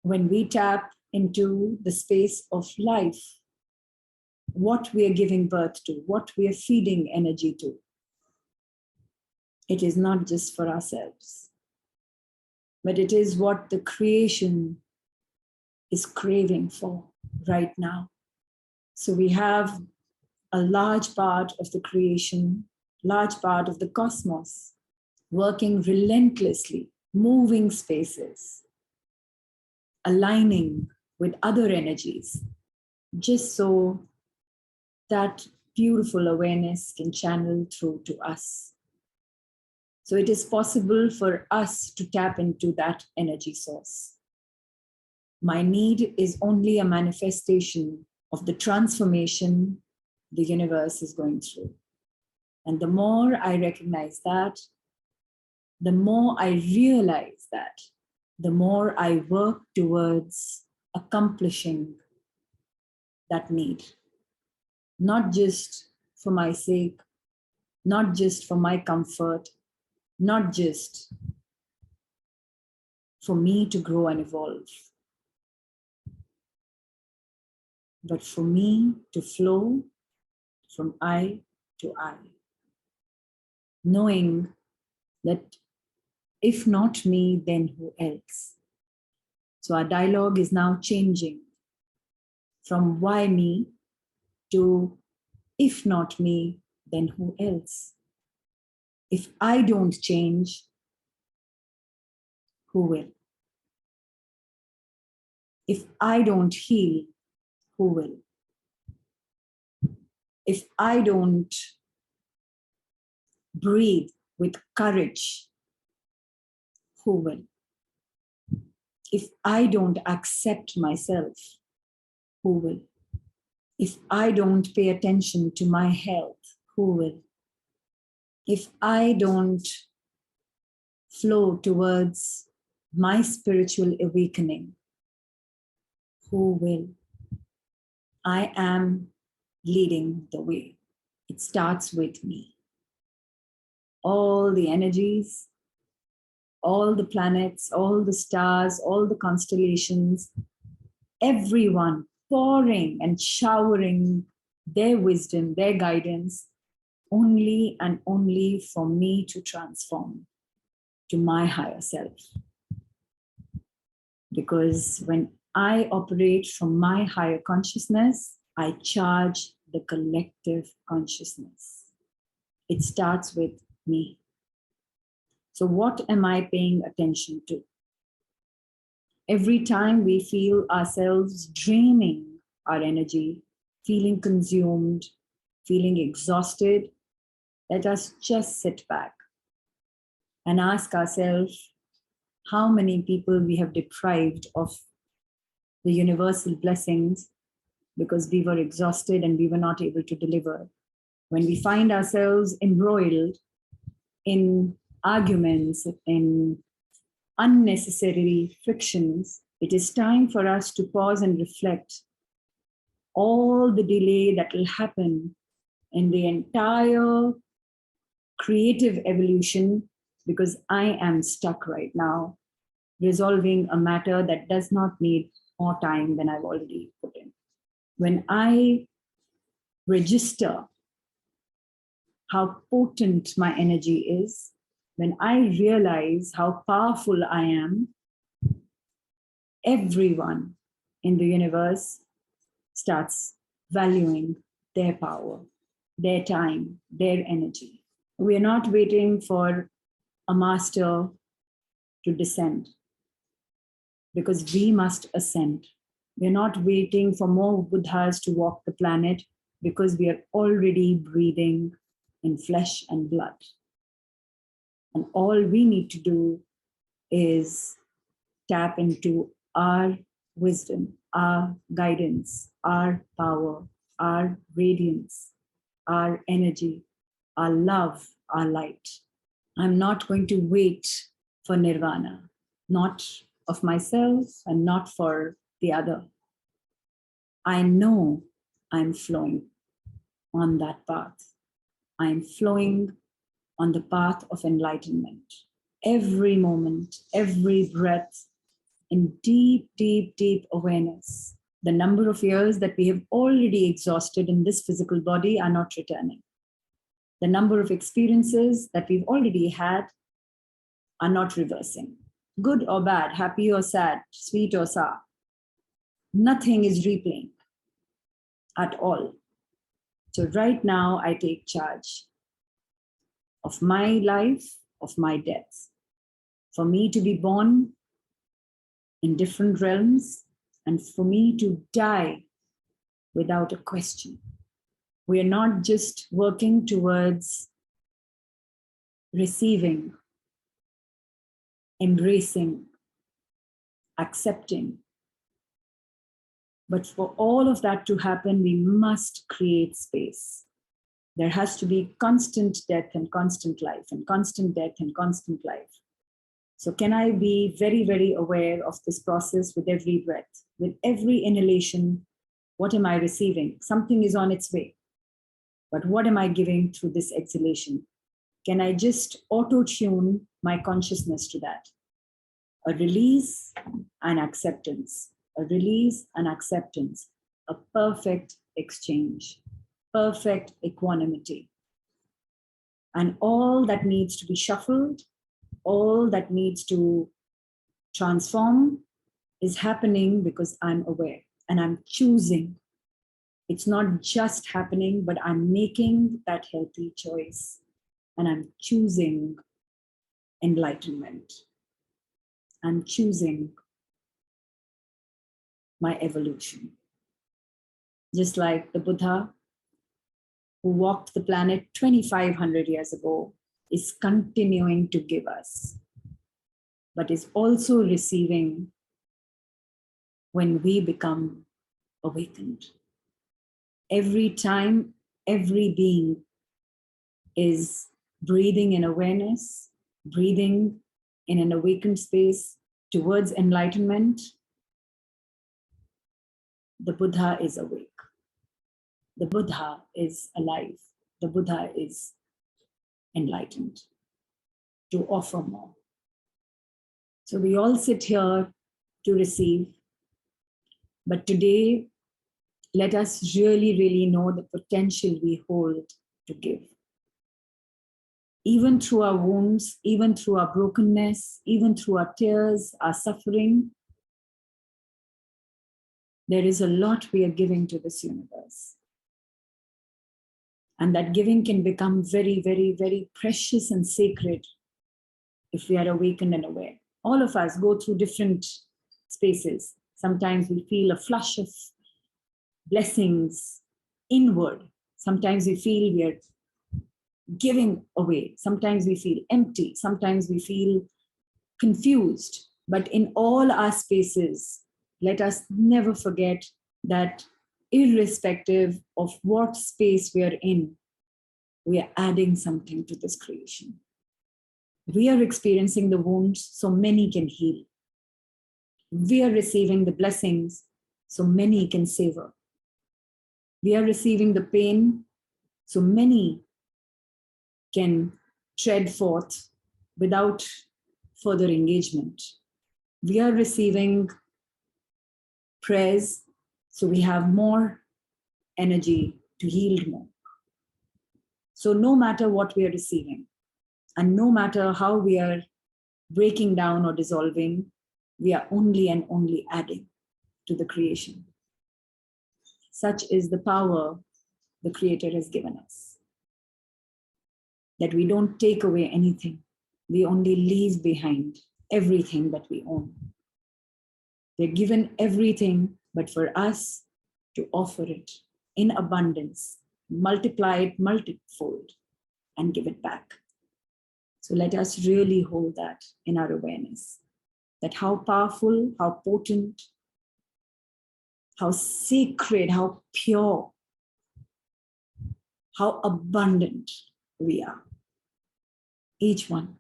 when we tap into the space of life, what we are giving birth to, what we are feeding energy to, it is not just for ourselves, but it is what the creation is craving for right now. So we have a large part of the creation, large part of the cosmos, working relentlessly, moving spaces, aligning with other energies, just so that beautiful awareness can channel through to us. So it is possible for us to tap into that energy source. My need is only a manifestation of the transformation the universe is going through. And the more I recognize that, the more I realize that, the more I work towards accomplishing that need. Not just for my sake, not just for my comfort, not just for me to grow and evolve, but for me to flow from I to I, knowing that if not me, then who else? So our dialogue is now changing from why me to if not me, then who else? If I don't change, who will? If I don't heal, who will? If I don't breathe with courage, who will? If I don't accept myself, who will? If I don't pay attention to my health, who will? If I don't flow towards my spiritual awakening, who will? I am leading the way. It starts with me. All the energies, all the planets, all the stars, all the constellations, everyone pouring and showering their wisdom, their guidance, only and only for me to transform to my higher self. Because when I operate from my higher consciousness, I charge the collective consciousness. It starts with me. So what am I paying attention to? Every time we feel ourselves draining our energy, feeling consumed, feeling exhausted, let us just sit back and ask ourselves how many people we have deprived of the universal blessings because we were exhausted and we were not able to deliver. When we find ourselves embroiled in arguments, in unnecessary frictions, it is time for us to pause and reflect all the delay that will happen in the entire creative evolution, because I am stuck right now resolving a matter that does not need more time than I've already put in. When I register how potent my energy is, when I realize how powerful I am, everyone in the universe starts valuing their power, their time, their energy. We are not waiting for a master to descend, because we must ascend. We're not waiting for more Buddhas to walk the planet, because we are already breathing in flesh and blood. And all we need to do is tap into our wisdom, our guidance, our power, our radiance, our energy, our love, our light. I'm not going to wait for nirvana, not of myself and not for the other. I know I'm flowing on that path. I'm flowing on the path of enlightenment. Every moment, every breath, in deep, deep, deep awareness. The number of years that we have already exhausted in this physical body are not returning. The number of experiences that we've already had are not reversing. Good or bad, happy or sad, sweet or sour. Nothing is replaying at all. So right now, I take charge of my life, of my death. For me to be born in different realms, and for me to die without a question. We are not just working towards receiving, embracing, accepting. But for all of that to happen, we must create space. There has to be constant death and constant life, and constant death and constant life. So can I be very, very aware of this process with every breath, with every inhalation? What am I receiving? Something is on its way. But what am I giving through this exhalation? Can I just auto-tune my consciousness to that? A release and acceptance, a release and acceptance, a perfect exchange, perfect equanimity. And all that needs to be shuffled, all that needs to transform is happening because I'm aware and I'm choosing. It's not just happening, but I'm making that healthy choice and I'm choosing enlightenment. I'm choosing my evolution. Just like the Buddha who walked the planet 2,500 years ago is continuing to give us, but is also receiving when we become awakened. Every time, every being is breathing in awareness, breathing in an awakened space towards enlightenment. The Buddha is awake. The Buddha is alive. The Buddha is enlightened to offer more. So we all sit here to receive, but today, let us really, really know the potential we hold to give. Even through our wounds, even through our brokenness, even through our tears, our suffering, there is a lot we are giving to this universe. And that giving can become very, very, very precious and sacred if we are awakened and aware. All of us go through different spaces. Sometimes we feel a flush of blessings inward. Sometimes we feel we are giving away. Sometimes we feel empty. Sometimes we feel confused. But in all our spaces, let us never forget that irrespective of what space we are in, we are adding something to this creation. We are experiencing the wounds so many can heal. We are receiving the blessings so many can savor. We are receiving the pain so many can tread forth without further engagement. We are receiving prayers so we have more energy to yield more. So no matter what we are receiving, and no matter how we are breaking down or dissolving, we are only and only adding to the creation. Such is the power the Creator has given us. That we don't take away anything. We only leave behind everything that we own. We're given everything, but for us to offer it in abundance, multiply it multifold, and give it back. So let us really hold that in our awareness, that how powerful, how potent, how sacred, how pure, how abundant we are. Each one.